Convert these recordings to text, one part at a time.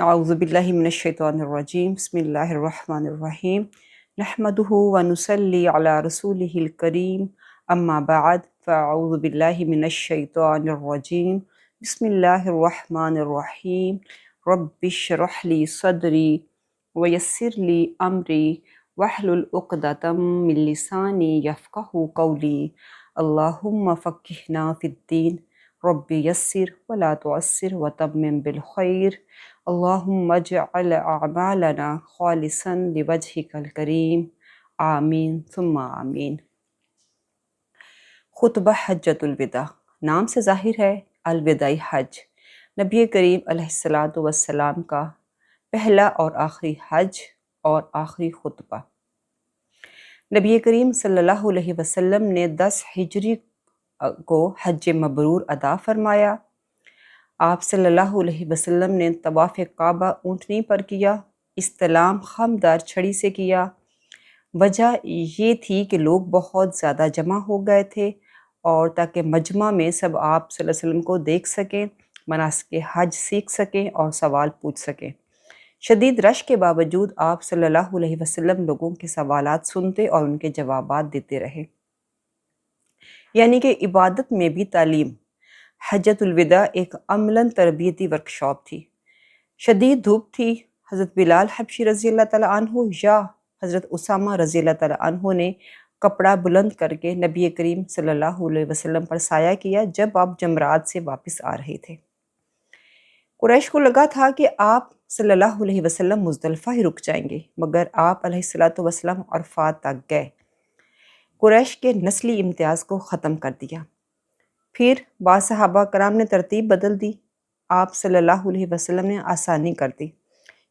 اعوذ باللہ من الشیطان الرجیم بسم اللہ الرحمن الرحیم نحمدہ ونصلی علی رسولہ الکریم اما بعد فاعوذ باللہ من الشیطان الرجیم بسم اللہ الرحمن الرحیم رب اشرح لی صدری ویسر لی امری واحلل عقدۃ من لسانی یفقہوا قولی اللہم فقہنا فی الدین رب یسر ولا تعسر وتمم بالخیر اللہم اجعل اعمالنا خالصا لوجہک الکریم آمین ثم آمین۔ خطبہ حجۃ الوداع نام سے ظاہر ہے الوداعی حج نبی کریم علیہ الصلاۃ والسلام کا پہلا اور آخری حج اور آخری خطبہ۔ نبی کریم صلی اللہ علیہ وسلم نے 10 ہجری کو حج مبرور ادا فرمایا۔ آپ صلی اللہ علیہ وسلم نے طواف کعبہ اونٹنی پر کیا، استلام خمدار چھڑی سے کیا۔ وجہ یہ تھی کہ لوگ بہت زیادہ جمع ہو گئے تھے اور تاکہ مجمع میں سب آپ صلی اللہ علیہ وسلم کو دیکھ سکیں، مناسک حج سیکھ سکیں اور سوال پوچھ سکیں۔ شدید رش کے باوجود آپ صلی اللہ علیہ وسلم لوگوں کے سوالات سنتے اور ان کے جوابات دیتے رہے، یعنی کہ عبادت میں بھی تعلیم۔ حجۃ الوداع ایک عملاً تربیتی ورکشاپ تھی۔ شدید دھوپ تھی۔ حضرت بلال حبشی رضی اللہ تعالیٰ عنہ یا حضرت اسامہ رضی اللہ تعالیٰ عنہ نے کپڑا بلند کر کے نبی کریم صلی اللہ علیہ وسلم پر سایہ کیا جب آپ جمرات سے واپس آ رہے تھے۔ قریش کو لگا تھا کہ آپ صلی اللہ علیہ وسلم مزدلفہ ہی رک جائیں گے، مگر آپ علیہ الصلاۃ والسلام عرفات تک گئے۔ قریش کے نسلی امتیاز کو ختم کر دیا۔ پھر بعض صحابہ کرام نے ترتیب بدل دی۔ آپ صلی اللہ علیہ وسلم نے آسانی کر دی۔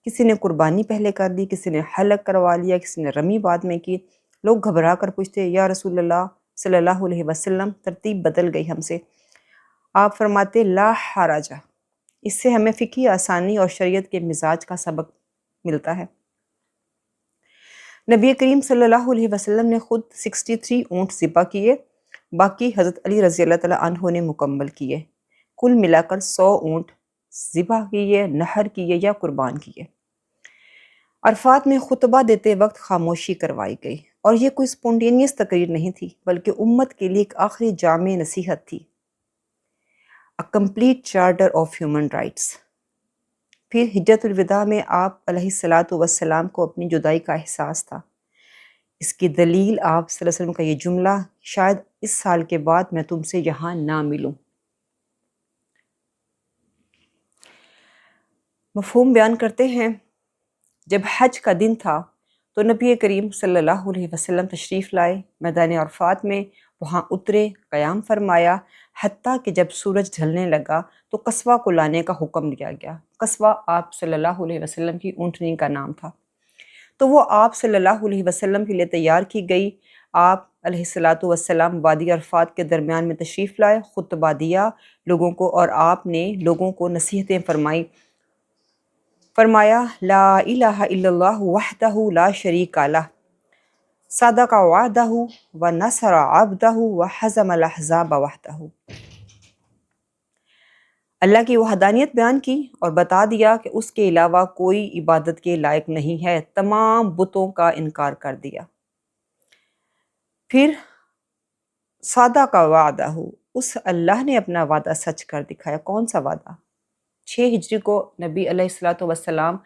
کسی نے قربانی پہلے کر دی، کسی نے حلق کروا لیا، کسی نے رمی بعد میں کی۔ لوگ گھبرا کر پوچھتے، یا رسول اللہ صلی اللہ علیہ وسلم ترتیب بدل گئی ہم سے۔ آپ فرماتے لا حرج، اس سے ہمیں فقہی آسانی اور شریعت کے مزاج کا سبق ملتا ہے۔ نبی کریم صلی اللہ علیہ وسلم نے خود 63 اونٹ ذبح کیے، باقی حضرت علی رضی اللہ تعالیٰ عنہ نے مکمل کیے۔ کل ملا کر 100 اونٹ ذبح کیے، نحر کیے یا قربان کیے۔ عرفات میں خطبہ دیتے وقت خاموشی کروائی گئی، اور یہ کوئی سپونٹینیس تقریر نہیں تھی، بلکہ امت کے لیے ایک آخری جامع نصیحت تھی، A complete charter of human rights۔ پھر حجۃ الوداع میں آپ علیہ الصلاۃ والسلام کو اپنی جدائی کا احساس تھا۔ اس کی دلیل آپ صلی اللہ علیہ وسلم کا یہ جملہ، شاید اس سال کے بعد میں تم سے یہاں نہ ملوں۔ مفہوم بیان کرتے ہیں، جب حج کا دن تھا تو نبی کریم صلی اللہ علیہ وسلم تشریف لائے، میدان عرفات میں وہاں اترے، قیام فرمایا، حتیٰ کہ جب سورج ڈھلنے لگا تو قصوہ کو لانے کا حکم دیا گیا۔ قصوہ آپ صلی اللہ علیہ وسلم کی اونٹنی کا نام تھا، تو وہ آپ صلی اللہ علیہ وسلم کے لیے تیار کی گئی۔ آپ علیہ الصلاۃ والسلام وادی عرفات کے درمیان میں تشریف لائے، خطبہ دیا لوگوں کو، اور آپ نے لوگوں کو نصیحتیں فرمایا لا الہ الا اللہ وحدہ لا شریک لہ، صدق وعدہ ونصر عبدہ وہزم الاحزاب وحدہ۔ اللہ کی وحدانیت بیان کی اور بتا دیا کہ اس کے علاوہ کوئی عبادت کے لائق نہیں ہے، تمام بتوں کا انکار کر دیا۔ پھر صدق وعدہ، اس اللہ نے اپنا وعدہ سچ کر دکھایا۔ کون سا وعدہ؟ 6 ہجری کو نبی علیہ الصلاۃ والسلام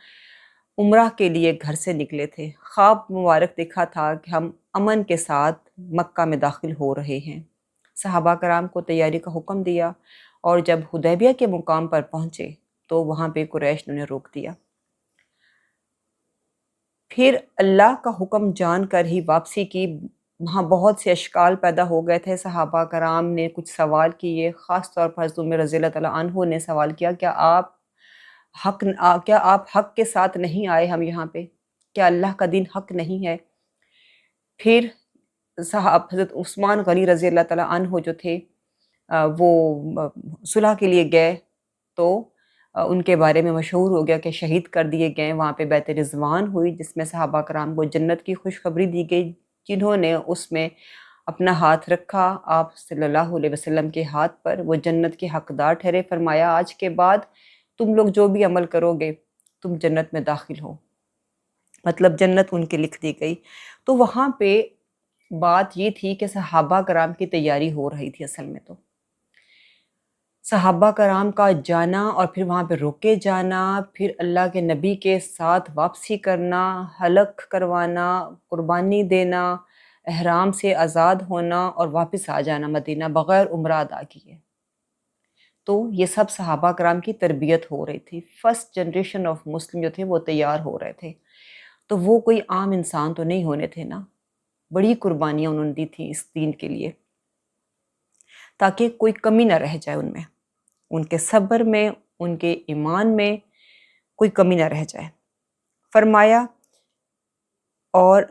عمرہ کے لیے گھر سے نکلے تھے۔ خواب مبارک دیکھا تھا کہ ہم امن کے ساتھ مکہ میں داخل ہو رہے ہیں۔ صحابہ کرام کو تیاری کا حکم دیا، اور جب حدیبیہ کے مقام پر پہنچے تو وہاں پہ قریش نے انہیں روک دیا۔ پھر اللہ کا حکم جان کر ہی واپسی کی۔ وہاں بہت سے اشکال پیدا ہو گئے تھے۔ صحابہ کرام نے کچھ سوال کیے، خاص طور پر حضرت عمر رضی اللہ تعالیٰ عنہ نے سوال کیا، کیا آپ حق کے ساتھ نہیں آئے ہم یہاں پہ؟ کیا اللہ کا دین حق نہیں ہے؟ پھر حضرت عثمان غنی رضی اللہ تعالیٰ عنہ جو تھے وہ صلح کے لیے گئے، تو ان کے بارے میں مشہور ہو گیا کہ شہید کر دیے گئے۔ وہاں پہ بیعت رضوان ہوئی، جس میں صحابہ کرام کو جنت کی خوشخبری دی گئی۔ جنہوں نے اس میں اپنا ہاتھ رکھا آپ صلی اللہ علیہ وسلم کے ہاتھ پر، وہ جنت کے حقدار ٹھہرے۔ فرمایا آج کے بعد تم لوگ جو بھی عمل کرو گے تم جنت میں داخل ہو، مطلب جنت ان کے لکھ دی گئی۔ تو وہاں پہ بات یہ تھی کہ صحابہ کرام کی تیاری ہو رہی تھی اصل میں، تو صحابہ کرام کا جانا اور پھر وہاں پہ روکے جانا، پھر اللہ کے نبی کے ساتھ واپسی کرنا، حلق کروانا، قربانی دینا، احرام سے آزاد ہونا اور واپس آ جانا مدینہ بغیر عمرہ ادا کیے۔ تو یہ سب صحابہ کرام کی تربیت ہو رہی تھی، فرسٹ جنریشن آف مسلم جو تھے وہ تیار ہو رہے تھے۔ تو وہ کوئی عام انسان تو نہیں ہونے تھے نا، بڑی قربانیاں انہوں نے دی تھیں اس دین کے لیے، تاکہ کوئی کمی نہ رہ جائے ان میں، ان کے صبر میں، ان کے ایمان میں کوئی کمی نہ رہ جائے۔ فرمایا اور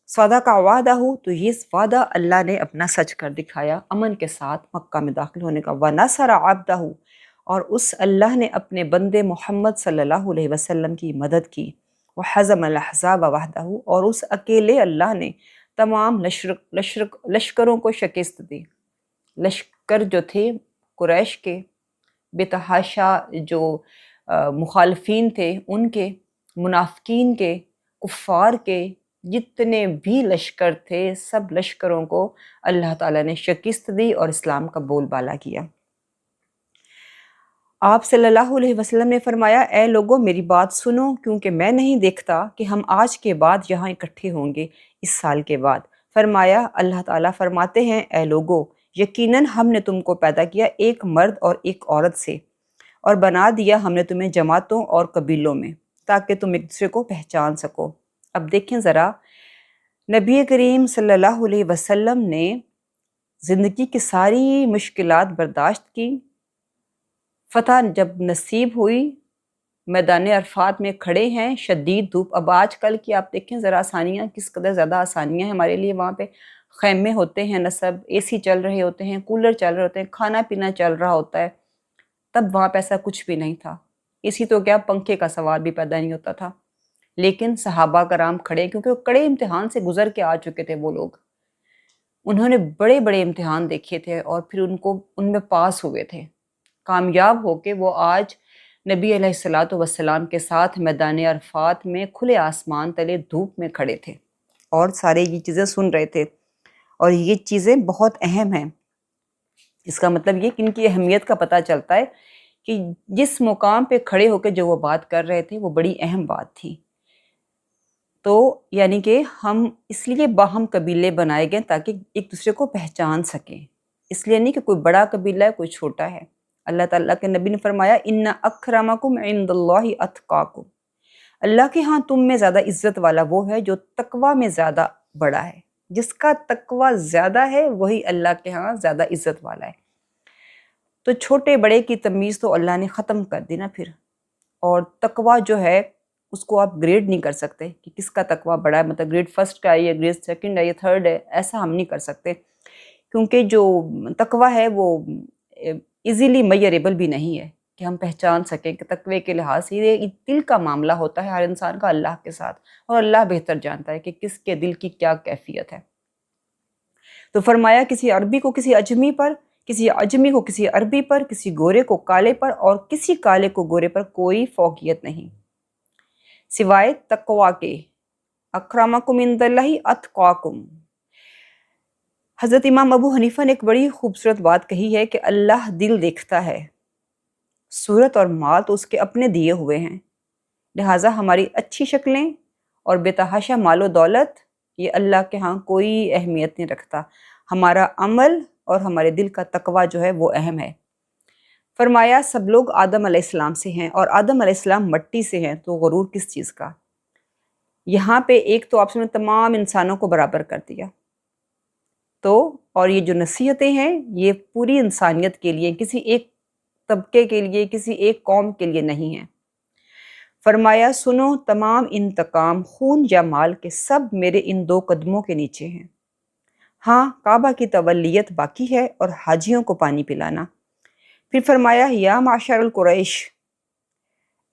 سودا کا وعدہ ہو، تو یہ وعدہ اللہ نے اپنا سچ کر دکھایا امن کے ساتھ مکہ میں داخل ہونے کا۔ وَنَصَرَ عَبْدَهُ، اور اس اللہ نے اپنے بندے محمد صلی اللہ علیہ وسلم کی مدد کی۔ وَحَزَمَ الْأَحْزَابَ وَحْدَهُ، اور اس اکیلے اللہ نے تمام لشکروں کو شکست دی۔ لشکر جو تھے قریش کے، بے تحاشا جو مخالفین تھے ان کے، منافقین کے، کفار کے، جتنے بھی لشکر تھے سب لشکروں کو اللہ تعالیٰ نے شکست دی اور اسلام کا بول بالا کیا۔ آپ صلی اللہ علیہ وسلم نے فرمایا، اے لوگوں میری بات سنو، کیونکہ میں نہیں دیکھتا کہ ہم آج کے بعد یہاں اکٹھے ہوں گے اس سال کے بعد۔ فرمایا اللہ تعالیٰ فرماتے ہیں، اے لوگوں یقیناً ہم نے تم کو پیدا کیا ایک مرد اور ایک عورت سے، اور بنا دیا ہم نے تمہیں جماعتوں اور قبیلوں میں، تاکہ تم ایک دوسرے کو پہچان سکو۔ اب دیکھیں ذرا، نبی کریم صلی اللہ علیہ وسلم نے زندگی کی ساری مشکلات برداشت کی، فتح جب نصیب ہوئی، میدان عرفات میں کھڑے ہیں، شدید دھوپ۔ اب آج کل کی آپ دیکھیں ذرا آسانیاں، کس قدر زیادہ آسانیاں ہیں ہمارے لیے، وہاں پہ خیمے ہوتے ہیں نصب، اے سی چل رہے ہوتے ہیں، کولر چل رہے ہوتے ہیں، کھانا پینا چل رہا ہوتا ہے۔ تب وہاں پہ ایسا کچھ بھی نہیں تھا، اسی تو کیا پنکھے کا سوال بھی پیدا نہیں ہوتا تھا۔ لیکن صحابہ کرام کھڑے، کیونکہ وہ کڑے امتحان سے گزر کے آ چکے تھے، وہ لوگ انہوں نے بڑے بڑے امتحان دیکھے تھے اور پھر ان میں پاس ہوئے تھے، کامیاب ہو کے وہ آج نبی علیہ الصلوۃ والسلام کے ساتھ میدان عرفات میں کھلے آسمان تلے دھوپ میں کھڑے تھے اور سارے یہ چیزیں سن رہے تھے۔ اور یہ چیزیں بہت اہم ہیں، اس کا مطلب یہ کہ ان کی اہمیت کا پتہ چلتا ہے کہ جس مقام پہ کھڑے ہو کے جو وہ بات کر رہے تھے وہ بڑی اہم بات تھی۔ تو یعنی کہ ہم اس لیے باہم قبیلے بنائے گئے تاکہ ایک دوسرے کو پہچان سکیں، اس لیے نہیں کہ کوئی بڑا قبیلہ ہے کوئی چھوٹا ہے۔ اللہ تعالیٰ کے نبی نے فرمایا، ان اکرمکم عند اللہ اتقاکم، اللہ کے ہاں تم میں زیادہ عزت والا وہ ہے جو تقوی میں زیادہ بڑا ہے، جس کا تقوی زیادہ ہے وہی اللہ کے ہاں زیادہ عزت والا ہے۔ تو چھوٹے بڑے کی تمیز تو اللہ نے ختم کر دی نا پھر، اور تقوی جو ہے اس کو آپ گریڈ نہیں کر سکتے کہ کس کا تقوی بڑا ہے، مطلب گریڈ فرسٹ کا ہے یا گریڈ سیکنڈ ہے یا تھرڈ ہے، ایسا ہم نہیں کر سکتے، کیونکہ جو تقوی ہے وہ ایزیلی میئریبل بھی نہیں ہے کہ ہم پہچان سکیں کہ تقوی کے لحاظ سے یہ دل کا معاملہ ہوتا ہے ہر انسان کا اللہ کے ساتھ، اور اللہ بہتر جانتا ہے کہ کس کے دل کی کیا کیفیت ہے۔ تو فرمایا کسی عربی کو کسی اجمی پر، کسی اجمی کو کسی عربی پر، کسی گورے کو کالے پر اور کسی کالے کو گورے پر کوئی فوقیت نہیں سوائے تقوی کے۔ اکرمکم عند اللہ اتقاکم۔ حضرت امام ابو حنیفہ نے ایک بڑی خوبصورت بات کہی ہے کہ اللہ دل دیکھتا ہے، صورت اور مال تو اس کے اپنے دیے ہوئے ہیں، لہٰذا ہماری اچھی شکلیں اور بے تحاشا مال و دولت یہ اللہ کے ہاں کوئی اہمیت نہیں رکھتا، ہمارا عمل اور ہمارے دل کا تقوی جو ہے وہ اہم ہے۔ فرمایا سب لوگ آدم علیہ السلام سے ہیں اور آدم علیہ السلام مٹی سے ہیں، تو غرور کس چیز کا؟ یہاں پہ ایک تو آپ نے تمام انسانوں کو برابر کر دیا، تو اور یہ جو نصیحتیں ہیں یہ پوری انسانیت کے لیے، کسی ایک طبقے کے لیے، کسی ایک قوم کے لیے نہیں ہیں۔ فرمایا سنو، تمام انتقام خون یا مال کے سب میرے ان دو قدموں کے نیچے ہیں، ہاں کعبہ کی تولیت باقی ہے اور حاجیوں کو پانی پلانا۔ پھر فرمایا یا معشر القریش،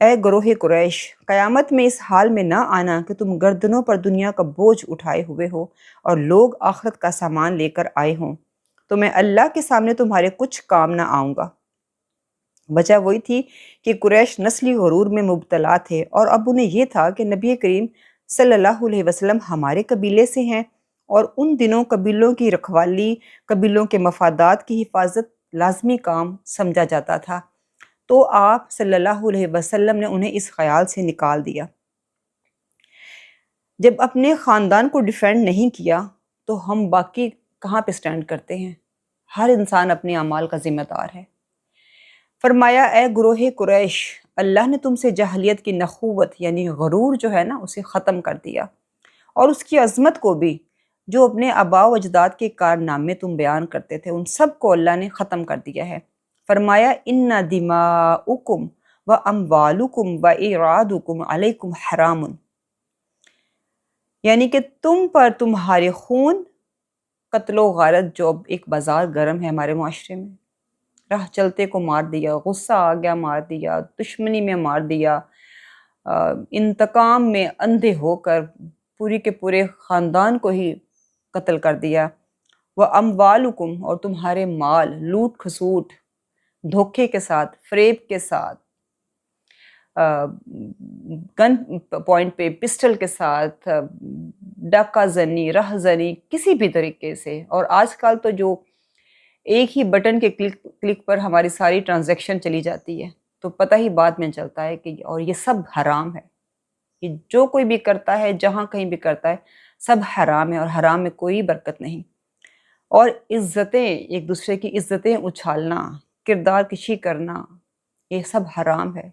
اے گروہ قریش، قیامت میں اس حال میں نہ آنا کہ تم گردنوں پر دنیا کا بوجھ اٹھائے ہوئے ہو اور لوگ آخرت کا سامان لے کر آئے ہوں، تو میں اللہ کے سامنے تمہارے کچھ کام نہ آؤں گا۔ وجہ وہی تھی کہ قریش نسلی غرور میں مبتلا تھے، اور اب انہیں یہ تھا کہ نبی کریم صلی اللہ علیہ وسلم ہمارے قبیلے سے ہیں، اور ان دنوں قبیلوں کی رکھوالی، قبیلوں کے مفادات کی حفاظت لازمی کام سمجھا جاتا تھا۔ تو آپ صلی اللہ علیہ وسلم نے انہیں اس خیال سے نکال دیا۔ جب اپنے خاندان کو ڈیفینڈ نہیں کیا تو ہم باقی کہاں پہ سٹینڈ کرتے ہیں؟ ہر انسان اپنے اعمال کا ذمہ دار ہے۔ فرمایا اے گروہ قریش، اللہ نے تم سے جاہلیت کی نخوت یعنی غرور جو ہے نا اسے ختم کر دیا، اور اس کی عظمت کو بھی، جو اپنے آباء و اجداد کے کارنامے تم بیان کرتے تھے ان سب کو اللہ نے ختم کر دیا ہے۔ فرمایا ان دماؤکم و اموالکم و اعراضکم علیکم حرام، یعنی کہ تم پر تمہارے خون، قتل و غارت جو اب ایک بازار گرم ہے ہمارے معاشرے میں، راہ چلتے کو مار دیا، غصہ آ گیا مار دیا، دشمنی میں مار دیا، انتقام میں اندھے ہو کر پوری کے پورے خاندان کو ہی قتل کر دیا۔ وہ اموالکم، اور تمہارے مال لوٹ کھسوٹ، دھوکے کے ساتھ، فریب کے ساتھ، گن پوائنٹ پہ پسٹل کے ساتھ، ڈاکہ زنی، رہ زنی، کسی بھی طریقے سے، اور آج کل تو جو ایک ہی بٹن کے کلک پر ہماری ساری ٹرانزیکشن چلی جاتی ہے، تو پتہ ہی بعد میں چلتا ہے کہ اور یہ سب حرام ہے۔ یہ جو کوئی بھی کرتا ہے، جہاں کہیں بھی کرتا ہے، سب حرام ہے، اور حرام میں کوئی برکت نہیں۔ اور عزتیں، ایک دوسرے کی عزتیں اچھالنا، کردار کشی کرنا، یہ سب حرام ہے۔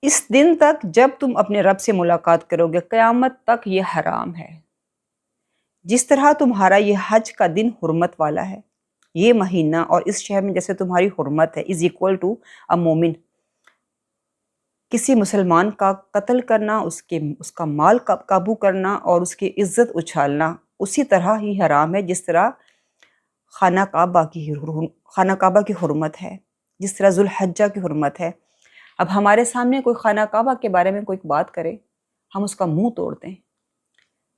اس دن تک جب تم اپنے رب سے ملاقات کرو گے، قیامت تک یہ حرام ہے۔ جس طرح تمہارا یہ حج کا دن حرمت والا ہے، یہ مہینہ اور اس شہر میں جیسے تمہاری حرمت ہے از اکول ٹو اے مومن، کسی مسلمان کا قتل کرنا، اس کا مال قابو کرنا اور اس کی عزت اچھالنا اسی طرح ہی حرام ہے جس طرح خانہ کعبہ کی حرمت ہے، جس طرح ذوالحجہ کی حرمت ہے۔ اب ہمارے سامنے کوئی خانہ کعبہ کے بارے میں کوئی بات کرے، ہم اس کا منہ توڑ دیں۔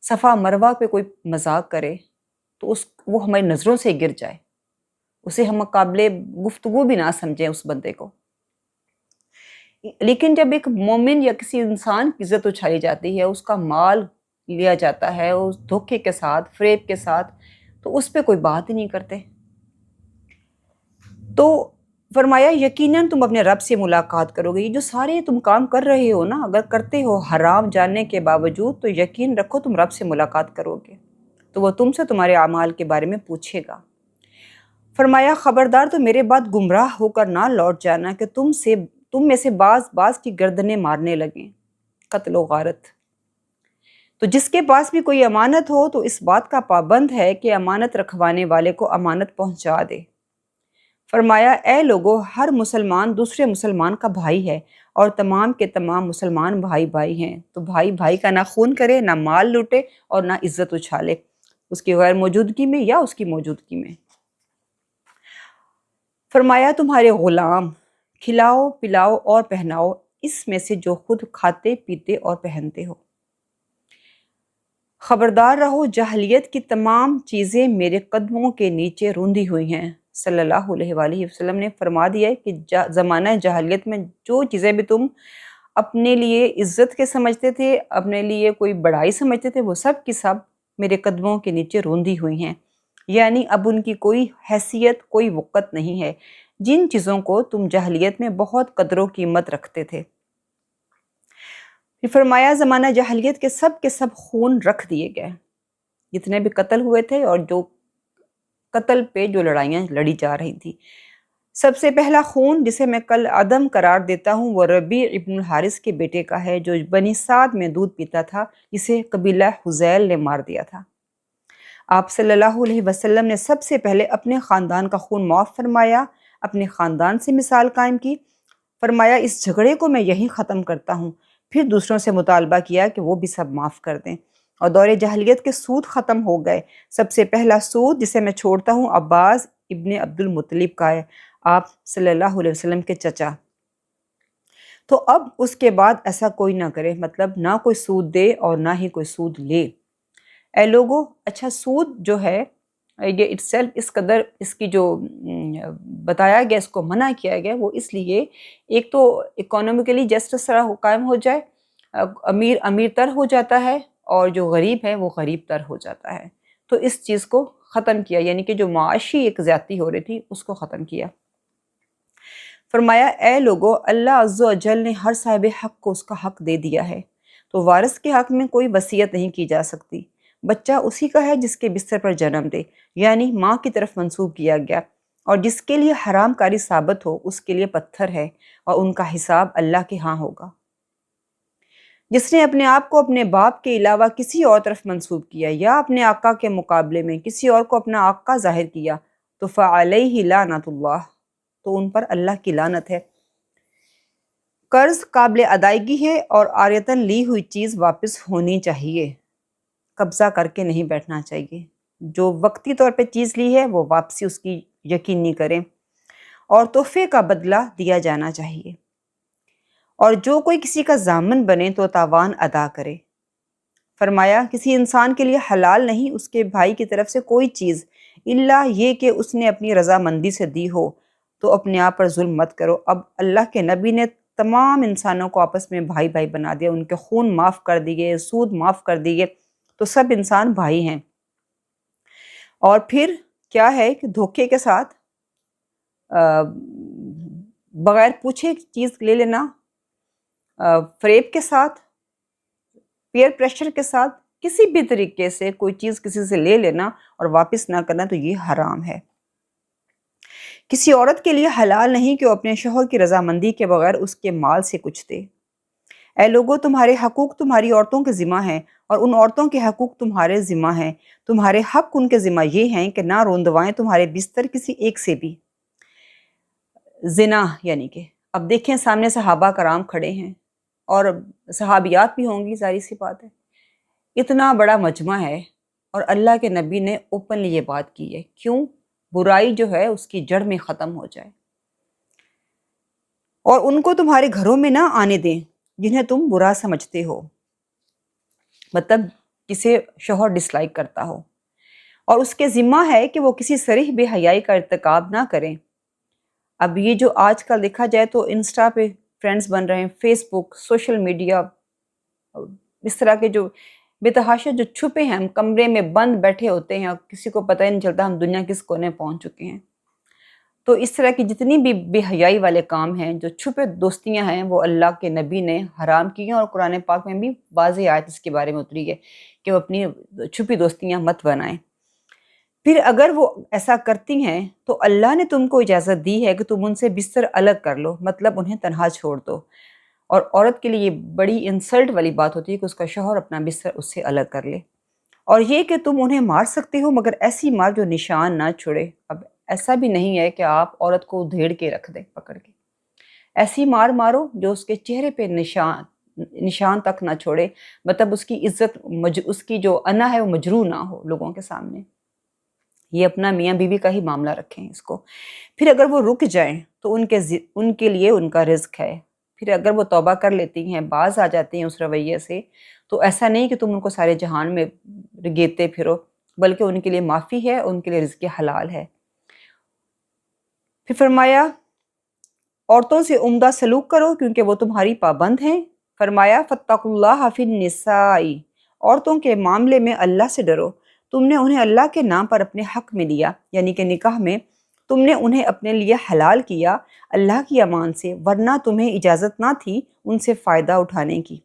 صفا مروہ پہ کوئی مذاق کرے تو وہ ہماری نظروں سے گر جائے، اسے ہم قابل گفتگو بھی نہ سمجھیں اس بندے کو۔ لیکن جب ایک مومن یا کسی انسان کی عزت اچھالی جاتی ہے، اس کا مال لیا جاتا ہے اس دھوکے کے ساتھ، فریب کے ساتھ، تو اس پہ کوئی بات ہی نہیں کرتے۔ تو فرمایا یقیناً تم اپنے رب سے ملاقات کرو گے۔ یہ جو سارے تم کام کر رہے ہو نا، اگر کرتے ہو حرام جاننے کے باوجود، تو یقین رکھو تم رب سے ملاقات کرو گے، تو وہ تم سے تمہارے اعمال کے بارے میں پوچھے گا۔ فرمایا خبردار تو میرے بعد گمراہ ہو کر نہ لوٹ جانا کہ تم میں سے بعض کی گردنیں مارنے لگیں، قتل و غارت۔ تو جس کے پاس بھی کوئی امانت ہو تو اس بات کا پابند ہے کہ امانت رکھوانے والے کو امانت پہنچا دے۔ فرمایا اے لوگو، ہر مسلمان دوسرے مسلمان کا بھائی ہے، اور تمام کے تمام مسلمان بھائی بھائی ہیں، تو بھائی بھائی کا نہ خون کرے، نہ مال لوٹے، اور نہ عزت اچھالے اس کی غیر موجودگی میں یا اس کی موجودگی میں۔ فرمایا تمہارے غلام کھلاؤ پلاؤ اور پہناؤ اس میں سے جو خود کھاتے پیتے اور پہنتے ہو۔ خبردار رہو جاہلیت کی تمام چیزیں میرے قدموں کے نیچے روندھی ہوئی ہیں۔ صلی اللہ علیہ وآلہ وسلم نے فرما دیا ہے کہ زمانہ جاہلیت میں جو چیزیں بھی تم اپنے لیے عزت کے سمجھتے تھے، اپنے لیے کوئی بڑائی سمجھتے تھے، وہ سب کی سب میرے قدموں کے نیچے روندھی ہوئی ہیں، یعنی اب ان کی کوئی حیثیت، کوئی وقت نہیں ہے، جن چیزوں کو تم جاہلیت میں بہت قدر و قیمت رکھتے تھے۔ فرمایا زمانہ جاہلیت کے سب خون رکھ دیے گئے، جتنے بھی قتل ہوئے تھے اور جو قتل پہ جو لڑائیاں لڑی جا رہی تھی۔ سب سے پہلا خون جسے میں کل عدم قرار دیتا ہوں وہ ربیع ابن الحارث کے بیٹے کا ہے، جو بنی سعد میں دودھ پیتا تھا، جسے قبیلہ حذیل نے مار دیا تھا۔ آپ صلی اللہ علیہ وسلم نے سب سے پہلے اپنے خاندان کا خون معاف فرمایا، اپنے خاندان سے مثال قائم کی۔ فرمایا اس جھگڑے کو میں یہیں ختم کرتا ہوں، پھر دوسروں سے مطالبہ کیا کہ وہ بھی سب معاف کر دیں، اور دور جاہلیت کے سود ختم ہو گئے۔ سب سے پہلا سود جسے میں چھوڑتا ہوں عباس ابن عبد المطلب کا ہے، آپ صلی اللہ علیہ وسلم کے چچا۔ تو اب اس کے بعد ایسا کوئی نہ کرے، مطلب نہ کوئی سود دے اور نہ ہی کوئی سود لے۔ اے لوگو، اچھا سود جو ہے یہ itself اس قدر اس کی جو بتایا گیا، اس کو منع کیا گیا، وہ اس لیے ایک تو اکانومیکلی جسٹس طرح قائم ہو جائے، امیر امیر تر ہو جاتا ہے اور جو غریب ہے وہ غریب تر ہو جاتا ہے، تو اس چیز کو ختم کیا، یعنی کہ جو معاشی ایک زیادتی ہو رہی تھی اس کو ختم کیا۔ فرمایا اے لوگو، اللہ عز و جل نے ہر صاحب حق کو اس کا حق دے دیا ہے، تو وارث کے حق میں کوئی وصیت نہیں کی جا سکتی۔ بچہ اسی کا ہے جس کے بستر پر جنم دے، یعنی ماں کی طرف منسوب کیا گیا، اور جس کے لیے حرام کاری ثابت ہو اس کے لیے پتھر ہے، اور ان کا حساب اللہ کے ہاں ہوگا۔ جس نے اپنے آپ کو اپنے باپ کے علاوہ کسی اور طرف منسوب کیا یا اپنے آقا کے مقابلے میں کسی اور کو اپنا آقا ظاہر کیا تو فعلیہ لعنت اللہ، تو ان پر اللہ کی لعنت ہے۔ قرض قابل ادائیگی ہے اور عاریتاً لی ہوئی چیز واپس ہونی چاہیے، قبضہ کر کے نہیں بیٹھنا چاہیے۔ جو وقتی طور پہ چیز لی ہے وہ واپسی اس کی یقینی کریں، اور تحفے کا بدلہ دیا جانا چاہیے، اور جو کوئی کسی کا ضامن بنے تو تاوان ادا کرے۔ فرمایا کسی انسان کے لیے حلال نہیں اس کے بھائی کی طرف سے کوئی چیز الا یہ کہ اس نے اپنی رضامندی سے دی ہو، تو اپنے آپ پر ظلم مت کرو۔ اب اللہ کے نبی نے تمام انسانوں کو آپس میں بھائی بھائی بنا دیا، ان کے خون معاف کر دیے، سود معاف کر دیے، تو سب انسان بھائی ہیں۔ اور پھر کیا ہے کہ دھوکے کے ساتھ بغیر پوچھے چیز لے لینا، فریب کے ساتھ، پیئر پریشر کے ساتھ، کسی بھی طریقے سے کوئی چیز کسی سے لے لینا اور واپس نہ کرنا، تو یہ حرام ہے۔ کسی عورت کے لیے حلال نہیں کہ وہ اپنے شوہر کی رضامندی کے بغیر اس کے مال سے کچھ دے۔ اے لوگو، تمہارے حقوق تمہاری عورتوں کے ذمہ ہیں اور ان عورتوں کے حقوق تمہارے ذمہ ہیں۔ تمہارے حق ان کے ذمہ یہ ہیں کہ نہ روندوائیں تمہارے بستر کسی ایک سے بھی۔ زنا، یعنی کہ اب دیکھیں سامنے صحابہ کرام کھڑے ہیں اور صحابیات بھی ہوں گی، ظاہر سی بات ہے، اتنا بڑا مجمع ہے اور اللہ کے نبی نے اوپنلی یہ بات کی ہے، کیوں؟ برائی جو ہے اس کی جڑ میں ختم ہو جائے، اور ان کو تمہارے گھروں میں نہ آنے دیں جنہیں تم برا سمجھتے ہو، مطلب کسے شوہر ڈس لائک کرتا ہو، اور اس کے ذمہ ہے کہ وہ کسی صریح بے حیائی کا ارتکاب نہ کریں۔ اب یہ جو آج کل دیکھا جائے تو انسٹا پہ فرینڈز بن رہے ہیں، فیس بک، سوشل میڈیا، اس طرح کے جو بے تحاشا جو چھپے ہیں، ہم کمرے میں بند بیٹھے ہوتے ہیں اور کسی کو پتہ ہی نہیں چلتا ہم دنیا کس کونے پہنچ چکے ہیں۔ تو اس طرح کی جتنی بھی بے حیائی والے کام ہیں، جو چھپے دوستیاں ہیں، وہ اللہ کے نبی نے حرام کی ہیں، اور قرآن پاک میں بھی واضح آیت اس کے بارے میں اتری ہے کہ وہ اپنی چھپی دوستیاں مت بنائیں۔ پھر اگر وہ ایسا کرتی ہیں تو اللہ نے تم کو اجازت دی ہے کہ تم ان سے بستر الگ کر لو، مطلب انہیں تنہا چھوڑ دو۔ اور عورت کے لیے یہ بڑی انسلٹ والی بات ہوتی ہے کہ اس کا شوہر اپنا بستر اس سے الگ کر لے، اور یہ کہ تم انہیں مار سکتے ہو مگر ایسی مار جو نشان نہ چھوڑے۔ اب ایسا بھی نہیں ہے کہ آپ عورت کو ادھیڑ کے رکھ دیں پکڑ کے، ایسی مار مارو جو اس کے چہرے پہ نشان تک نہ چھوڑے، مطلب اس کی عزت، اس کی جو انا ہے وہ مجروح نہ ہو لوگوں کے سامنے۔ یہ اپنا میاں بیوی کا ہی معاملہ رکھیں اس کو۔ پھر اگر وہ رک جائیں تو ان کے لیے ان کا رزق ہے۔ پھر اگر وہ توبہ کر لیتی ہیں، باز آ جاتی ہیں اس رویے سے، تو ایسا نہیں کہ تم ان کو سارے جہان میں گیتے پھرو، بلکہ ان کے لیے معافی ہے، ان کے لیے رزق حلال ہے۔ پھر فرمایا عورتوں سے عمدہ سلوک کرو کیونکہ وہ تمہاری پابند ہیں۔ فرمایا فاتقوا اللہ فی النساء، عورتوں کے معاملے میں اللہ سے ڈرو، تم نے انہیں اللہ کے نام پر اپنے حق میں لیا، یعنی کہ نکاح میں تم نے انہیں اپنے لیے حلال کیا اللہ کی امان سے، ورنہ تمہیں اجازت نہ تھی ان سے فائدہ اٹھانے کی۔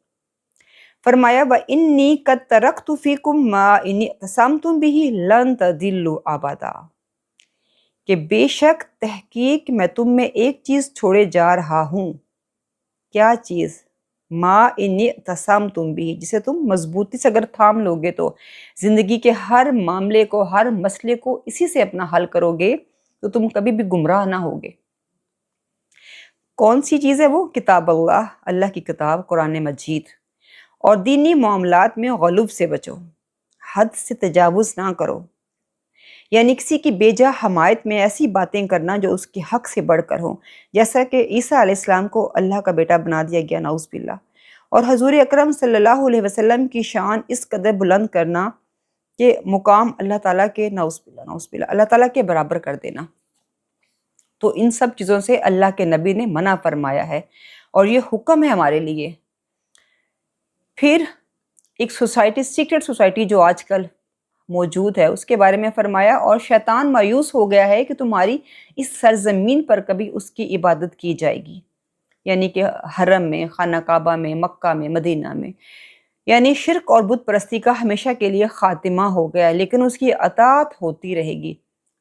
فرمایا وَإِنِّي قَدْ تَرَكْتُ فِيكُمْ مَا إِنِ اعْتَصَمْتُمْ بِهِ لَن تَضِلُّوا أَبَدًا، کہ بے شک تحقیق میں تم میں ایک چیز چھوڑے جا رہا ہوں۔ کیا چیز؟ ما ان اعتصمتم بھی، جسے تم مضبوطی سے اگر تھام لوگے تو زندگی کے ہر معاملے کو، ہر مسئلے کو اسی سے اپنا حل کرو گے تو تم کبھی بھی گمراہ نہ ہوگے۔ کون سی چیز ہے وہ؟ کتاب اللہ، اللہ کی کتاب قرآن مجید، اور دینی معاملات میں غلو سے بچو، حد سے تجاوز نہ کرو، یعنی کسی کی بیجا حمایت میں ایسی باتیں کرنا جو اس کے حق سے بڑھ کر ہوں، جیسا کہ عیسیٰ علیہ السلام کو اللہ کا بیٹا بنا دیا گیا، نعوذ باللہ، اور حضور اکرم صلی اللہ علیہ وسلم کی شان اس قدر بلند کرنا کہ مقام اللہ تعالیٰ کے نعوذ باللہ اللہ تعالیٰ کے برابر کر دینا، تو ان سب چیزوں سے اللہ کے نبی نے منع فرمایا ہے اور یہ حکم ہے ہمارے لیے۔ پھر ایک سوسائٹی، سیکرٹ سوسائٹی جو آج کل موجود ہے، اس کے بارے میں فرمایا، اور شیطان مایوس ہو گیا ہے کہ تمہاری اس سرزمین پر کبھی اس کی عبادت کی جائے گی، یعنی کہ حرم میں، خانہ کعبہ میں، مکہ میں، مدینہ میں، یعنی شرک اور بت پرستی کا ہمیشہ کے لیے خاتمہ ہو گیا، لیکن اس کی اطاعت ہوتی رہے گی۔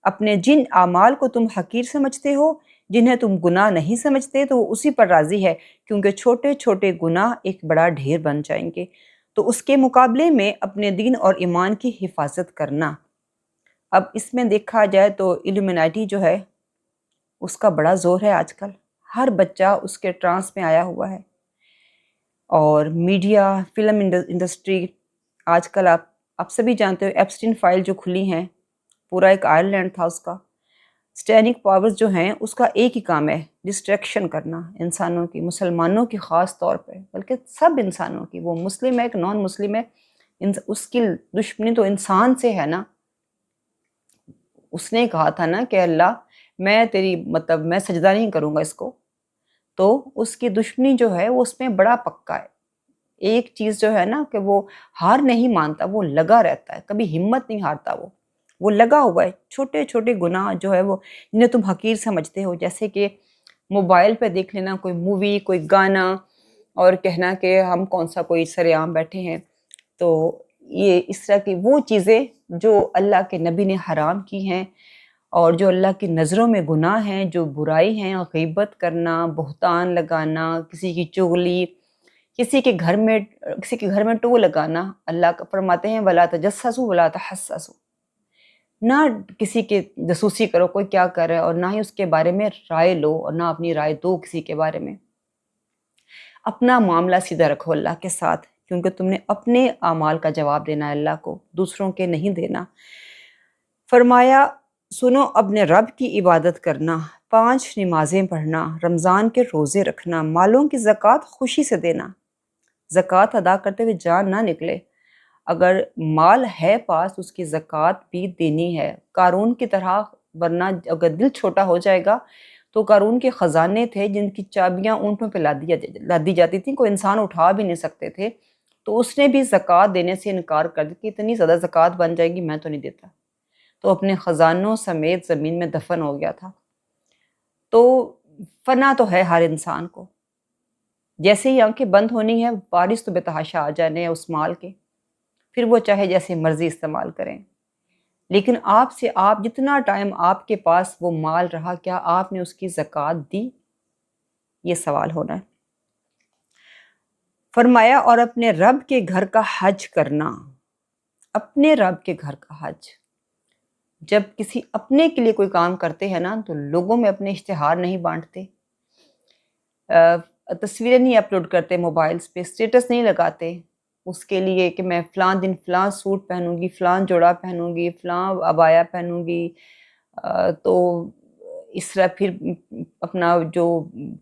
اپنے جن اعمال کو تم حقیر سمجھتے ہو، جنہیں تم گناہ نہیں سمجھتے، تو وہ اسی پر راضی ہے، کیونکہ چھوٹے چھوٹے گناہ ایک بڑا ڈھیر بن جائیں گے۔ تو اس کے مقابلے میں اپنے دین اور ایمان کی حفاظت کرنا۔ اب اس میں دیکھا جائے تو الومناٹی جو ہے اس کا بڑا زور ہے آج کل، ہر بچہ اس کے ٹرانس میں آیا ہوا ہے، اور میڈیا، فلم انڈسٹری، آج کل آپ سبھی جانتے ہو ایپسٹین فائل جو کھلی ہیں، پورا ایک آئرلینڈ تھا اس کا۔ سٹینک پاورز جو ہیں اس کا ایک ہی کام ہے ڈسٹریکشن کرنا انسانوں کی، مسلمانوں کی خاص طور پہ، بلکہ سب انسانوں کی، وہ مسلم ہے کہ نان مسلم ہے، اس کی دشمنی تو انسان سے ہے نا۔ اس نے کہا تھا نا کہ اللہ میں تیری میں سجدہ نہیں کروں گا اس کو، تو اس کی دشمنی جو ہے وہ اس میں بڑا پکا ہے۔ ایک چیز جو ہے نا کہ وہ ہار نہیں مانتا، وہ لگا رہتا ہے، کبھی ہمت نہیں ہارتا، وہ لگا ہوا ہے۔ چھوٹے چھوٹے گناہ جو ہے وہ جنہیں تم حقیر سمجھتے ہو، جیسے کہ موبائل پہ دیکھ لینا کوئی مووی، کوئی گانا، اور کہنا کہ ہم کون سا کوئی سرعام بیٹھے ہیں، تو یہ اس طرح کی وہ چیزیں جو اللہ کے نبی نے حرام کی ہیں اور جو اللہ کی نظروں میں گناہ ہیں، جو برائی ہیں، غیبت کرنا، بہتان لگانا، کسی کی چغلی، کسی کے گھر میں ٹو لگانا۔ اللہ کا فرماتے ہیں وَلَا تَجَسَّسُوا وَلَا تَحَسَّسُوا، نہ کسی کے جاسوسی کرو کوئی کیا کر رہا ہے، اور نہ ہی اس کے بارے میں رائے لو، اور نہ اپنی رائے دو کسی کے بارے میں۔ اپنا معاملہ سیدھا رکھو اللہ کے ساتھ، کیونکہ تم نے اپنے اعمال کا جواب دینا ہے اللہ کو، دوسروں کے نہیں دینا۔ فرمایا سنو اپنے رب کی عبادت کرنا، 5 نمازیں پڑھنا، رمضان کے روزے رکھنا، مالوں کی زکوٰۃ خوشی سے دینا۔ زکوٰۃ ادا کرتے ہوئے جان نہ نکلے، اگر مال ہے پاس اس کی زکوٰۃ بھی دینی ہے، قارون کی طرح، ورنہ اگر دل چھوٹا ہو جائے گا تو قارون کے خزانے تھے جن کی چابیاں اونٹوں پہ لادی جاتی تھیں، کوئی انسان اٹھا بھی نہیں سکتے تھے، تو اس نے بھی زکوٰۃ دینے سے انکار کر دیا کہ اتنی زیادہ زکوٰۃ بن جائے گی میں تو نہیں دیتا، تو اپنے خزانوں سمیت زمین میں دفن ہو گیا تھا۔ تو فنا تو ہے ہر انسان کو، جیسے ہی آنکھیں بند ہونی ہے وارث تو بے تحاشا آ جانے ہیں اس مال کے، پھر وہ چاہے جیسے مرضی استعمال کریں، لیکن آپ جتنا ٹائم آپ کے پاس وہ مال رہا، کیا آپ نے اس کی زکوٰۃ دی؟ یہ سوال ہونا ہے۔ فرمایا اور اپنے رب کے گھر کا حج کرنا، اپنے رب کے گھر کا حج۔ جب کسی اپنے کے لیے کوئی کام کرتے ہیں نا تو لوگوں میں اپنے اشتہار نہیں بانٹتے، تصویریں نہیں اپلوڈ کرتے موبائلز پہ، اسٹیٹس نہیں لگاتے اس کے لیے کہ میں فلاں دن فلاں سوٹ پہنوں گی، فلاں جوڑا پہنوں گی، فلاں عبایا پہنوں گی، تو اس طرح پھر اپنا جو